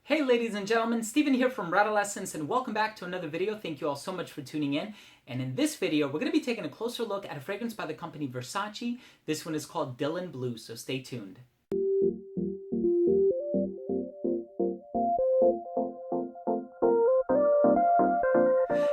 Hey ladies and gentlemen, Steven here from Radolescence and welcome back to another video. Thank you all so much for tuning in. And in this video, we're going to be taking a closer look at a fragrance by the company Versace. This one is called Dylan Blue, so stay tuned.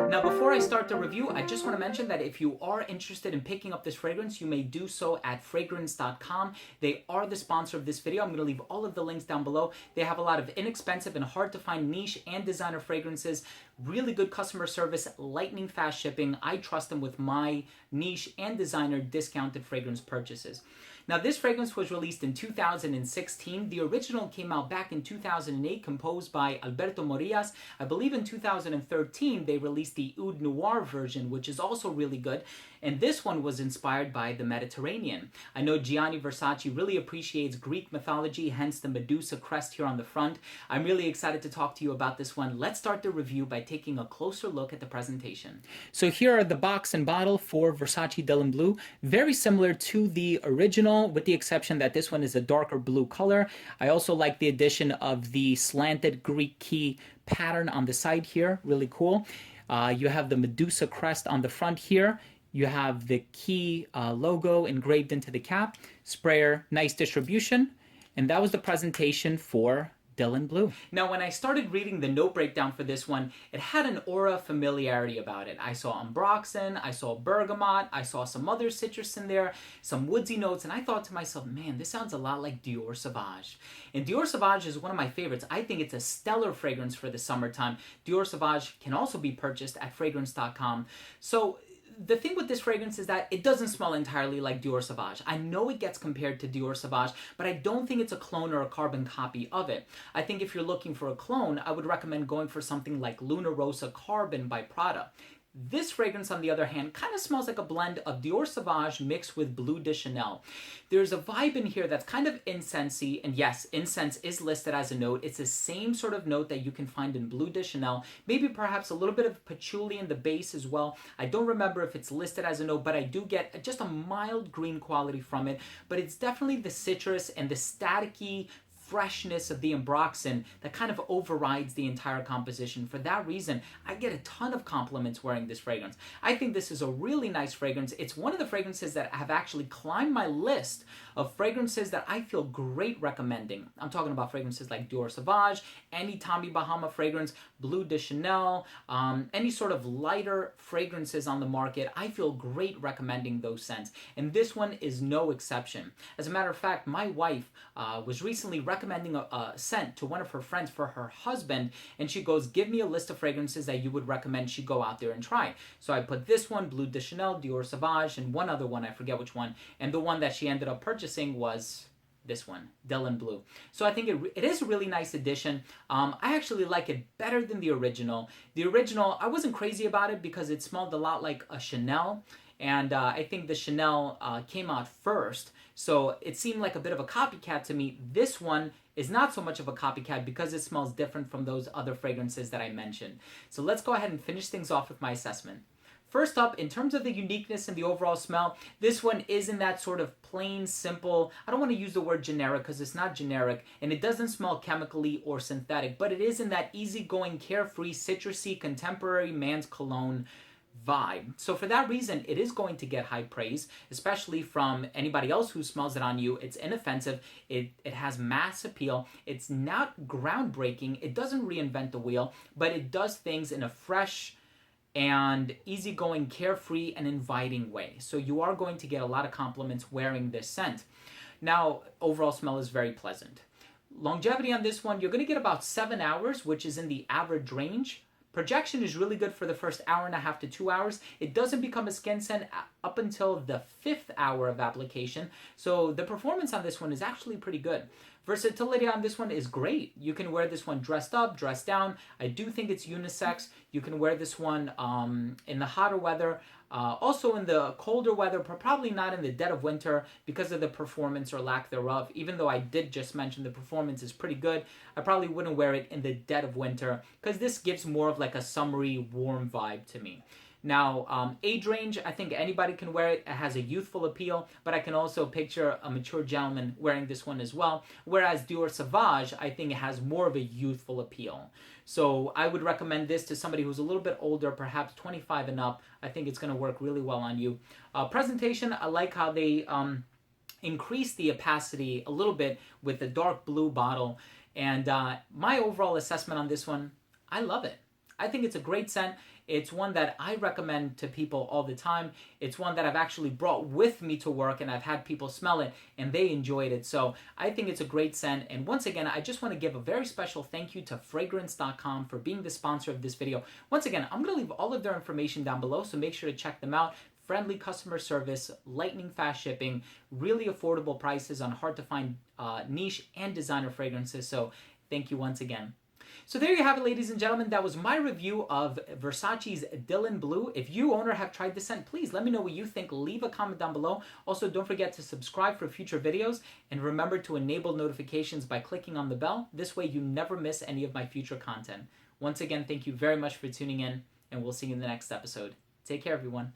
Now, before I start the review, I just want to mention that if you are interested in picking up this fragrance, you may do so at Fragrance.com. They are the sponsor of this video. I'm going to leave all of the links down below. They have a lot of inexpensive and hard to find niche and designer fragrances, really good customer service, lightning fast shipping. I trust them with my niche and designer discounted fragrance purchases. Now, this fragrance was released in 2016. The original came out back in 2008, composed by Alberto Morillas. I believe in 2013, they released the Oud Noir version, which is also really good. And this one was inspired by the Mediterranean. I know Gianni Versace really appreciates Greek mythology, hence the Medusa crest here on the front. I'm really excited to talk to you about this one. Let's start the review by taking a closer look at the presentation. So here are the box and bottle for Versace Dylan Blue. Very similar to the original, with the exception that this one is a darker blue color. I also like the addition of the slanted Greek key pattern on the side here, really cool. You have the Medusa crest on the front here. You have the key logo engraved into the cap. Sprayer, nice distribution. And that was the presentation for Dylan Blue. Now, when I started reading the note breakdown for this one, it had an aura of familiarity about it. I saw ambroxan, I saw bergamot, I saw some other citrus in there, some woodsy notes, and I thought to myself, man, this sounds a lot like Dior Sauvage. And Dior Sauvage is one of my favorites. I think it's a stellar fragrance for the summertime. Dior Sauvage can also be purchased at Fragrance.com. So the thing with this fragrance is that it doesn't smell entirely like Dior Sauvage. I know it gets compared to Dior Sauvage, but I don't think it's a clone or a carbon copy of it. I think if you're looking for a clone, I would recommend going for something like Luna Rosa Carbon by Prada. This fragrance, on the other hand, kind of smells like a blend of Dior Sauvage mixed with Bleu de Chanel. There's a vibe in here that's kind of incensey, and yes, incense is listed as a note. It's the same sort of note that you can find in Bleu de Chanel, maybe perhaps a little bit of patchouli in the base as well. I don't remember if it's listed as a note, but I do get just a mild green quality from it, but it's definitely the citrus and the staticky freshness of the ambroxan that kind of overrides the entire composition. For that reason, I get a ton of compliments wearing this fragrance. I think this is a really nice fragrance. It's one of the fragrances that have actually climbed my list of fragrances that I feel great recommending. I'm talking about fragrances like Dior Sauvage, any Tommy Bahama fragrance, Bleu de Chanel, any sort of lighter fragrances on the market. I feel great recommending those scents, and this one is no exception. As a matter of fact, my wife was recently recommending a scent to one of her friends for her husband, and she goes, give me a list of fragrances that you would recommend she go out there and try. So I put this one, Bleu de Chanel, Dior Sauvage, and one other one, I forget which one, and the one that she ended up purchasing was this one, Dylan Blue. So I think it is a really nice addition. I actually like it better than the original. The original, I wasn't crazy about it because it smelled a lot like a Chanel, and I think the Chanel came out first, so it seemed like a bit of a copycat to me. This one is not so much of a copycat because it smells different from those other fragrances that I mentioned. So let's go ahead and finish things off with my assessment. First up, in terms of the uniqueness and the overall smell, this one is in that sort of plain, simple, I don't want to use the word generic because it's not generic, and it doesn't smell chemically or synthetic, but it is in that easygoing, carefree, citrusy, contemporary man's cologne vibe. So for that reason, it is going to get high praise, especially from anybody else who smells it on you. It's inoffensive. It has mass appeal. It's not groundbreaking. It doesn't reinvent the wheel, but it does things in a fresh and easygoing, carefree, and inviting way. So you are going to get a lot of compliments wearing this scent. Now, overall smell is very pleasant. Longevity on this one, you're going to get about 7 hours, which is in the average range. Projection is really good for the first hour and a half to 2 hours. It doesn't become a skin scent up until the 5th hour of application. So the performance on this one is actually pretty good. Versatility on this one is great. You can wear this one dressed up, dressed down. I do think it's unisex. You can wear this one in the hotter weather. Also in the colder weather, but probably not in the dead of winter because of the performance or lack thereof. Even though I did just mention the performance is pretty good, I probably wouldn't wear it in the dead of winter because this gives more of like a summery, warm vibe to me. Now, age range, I think anybody can wear it. It has a youthful appeal, but I can also picture a mature gentleman wearing this one as well. Whereas Dior Sauvage, I think it has more of a youthful appeal. So I would recommend this to somebody who's a little bit older, perhaps 25 and up. I think it's going to work really well on you. Presentation, I like how they increase the opacity a little bit with the dark blue bottle. And my overall assessment on this one, I love it. I think it's a great scent. It's one that I recommend to people all the time. It's one that I've actually brought with me to work, and I've had people smell it and they enjoyed it. So I think it's a great scent. And once again, I just want to give a very special thank you to Fragrance.com for being the sponsor of this video. Once again, I'm going to leave all of their information down below, so make sure to check them out. Friendly customer service, lightning fast shipping, really affordable prices on hard to find niche and designer fragrances. So thank you once again. So there you have it, ladies and gentlemen. That was my review of Versace's Dylan Blue. If you own or have tried this scent, please let me know what you think. Leave a comment down below. Also, don't forget to subscribe for future videos. And remember to enable notifications by clicking on the bell. This way you never miss any of my future content. Once again, thank you very much for tuning in, and we'll see you in the next episode. Take care, everyone.